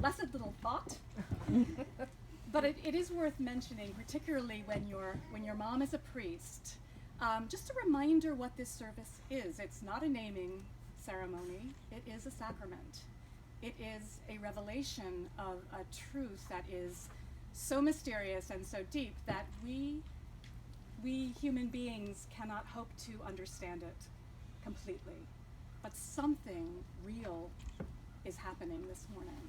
blessed little thought. But it is worth mentioning, particularly when your mom is a priest, just a reminder what this service is. It's not a naming ceremony. It is a sacrament. It is a revelation of a truth that is so mysterious and so deep that we human beings cannot hope to understand it completely. But something real is happening this morning.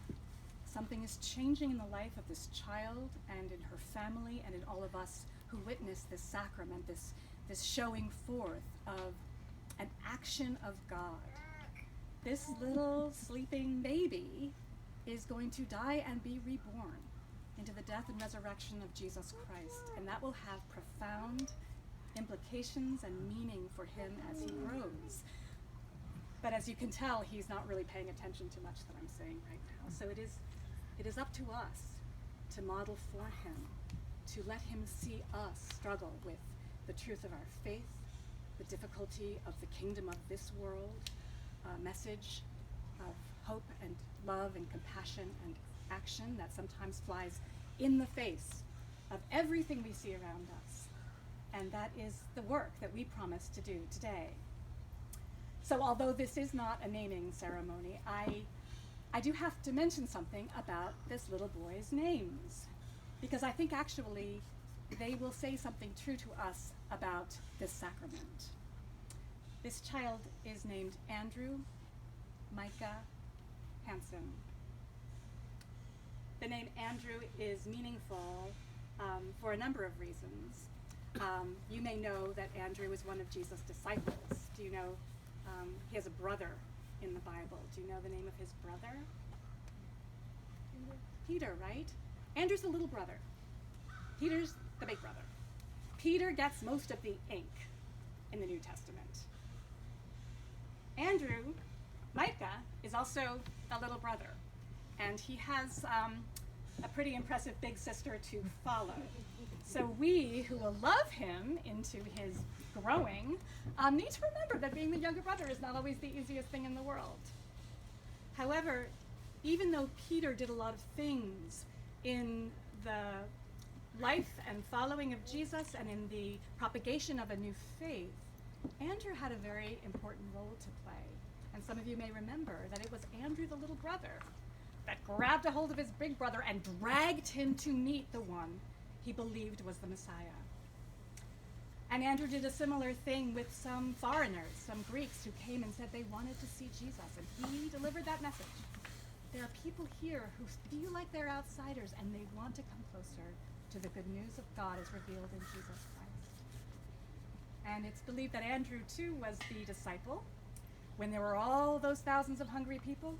Something is changing in the life of this child and in her family and in all of us who witness this sacrament, this showing forth of an action of God. This little sleeping baby is going to die and be reborn into the death and resurrection of Jesus Christ, and that will have profound implications and meaning for him as he grows. But as you can tell, he's not really paying attention to much that I'm saying right now. So it is up to us to model for him, to let him see us struggle with the truth of our faith, the difficulty of the kingdom of this world, a message of hope and love and compassion and action that sometimes flies in the face of everything we see around us. And that is the work that we promise to do today. So although this is not a naming ceremony, I do have to mention something about this little boy's names, because I think actually they will say something true to us about this sacrament. This child is named Andrew Micah Hansen. The name Andrew is meaningful for a number of reasons. You may know that Andrew was one of Jesus' disciples. Do you know he has a brother in the Bible? Do you know the name of his brother? Peter, right? Andrew's the little brother. Peter's the big brother. Peter gets most of the ink in the New Testament. Andrew, Micah, is also a little brother, and he has a pretty impressive big sister to follow. So we, who will love him into his growing, need to remember that being the younger brother is not always the easiest thing in the world. However, even though Peter did a lot of things in the life and following of Jesus and in the propagation of a new faith, Andrew had a very important role to play. And some of you may remember that it was Andrew, the little brother, that grabbed a hold of his big brother and dragged him to meet the one he believed was the Messiah. And Andrew did a similar thing with some foreigners, some Greeks who came and said they wanted to see Jesus, and he delivered that message. There are people here who feel like they're outsiders and they want to come closer to the good news of God as revealed in Jesus Christ. And it's believed that Andrew, too, was the disciple when there were all those thousands of hungry people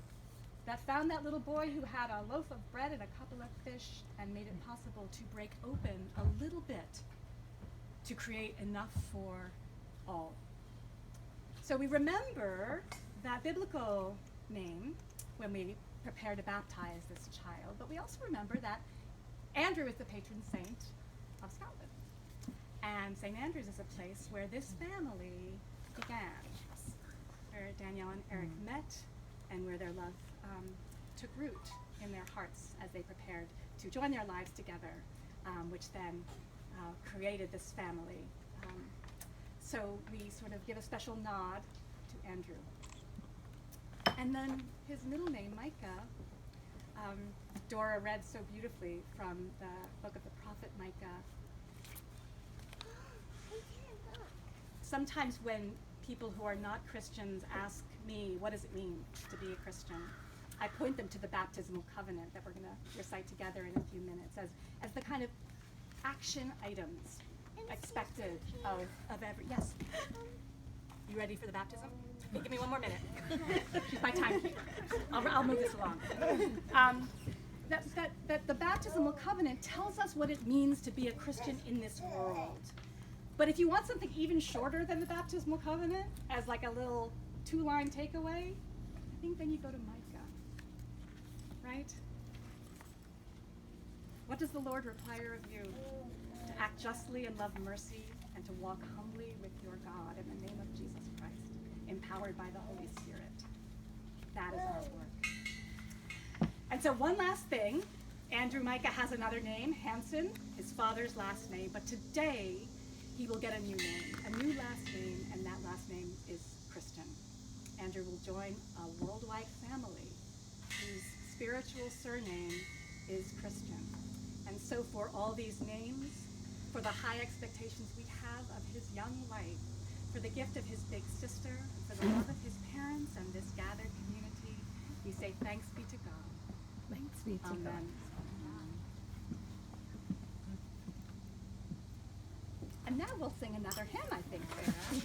that found that little boy who had a loaf of bread and a couple of fish and made it possible to break open a little bit to create enough for all. So we remember that biblical name when we prepare to baptize this child, but we also remember that Andrew is the patron saint of Scotland. And St. Andrews is a place where this family began, where Danielle and Eric met and where their love took root in their hearts as they prepared to join their lives together, which then created this family. So we sort of give a special nod to Andrew. And then his middle name, Micah, Dora read so beautifully from the book of the prophet Micah. Sometimes when people who are not Christians ask me, what does it mean to be a Christian? I point them to the baptismal covenant that we're going to recite together in a few minutes as the kind of action items expected of every, yes? You ready for the baptism? Hey, give me one more minute. She's my timekeeper. I'll move this along. That the baptismal covenant tells us what it means to be a Christian in this world. But if you want something even shorter than the baptismal covenant, as like a little 2-line takeaway, I think then you go to Micah, right? What does the Lord require of you? To act justly and love mercy, and to walk humbly with your God in the name of Jesus Christ, empowered by the Holy Spirit. That is our work. And so one last thing, Andrew Micah has another name, Hansen, his father's last name, but today he will get a new name, a new last name, and that last name is Christian. Andrew will join a worldwide family whose spiritual surname is Christian. And so for all these names, for the high expectations we have of his young life, for the gift of his big sister, for the love of his parents and this gathered community, we say thanks be to God. Thanks be to Amen. God. And now we'll sing another hymn, I think, Sarah.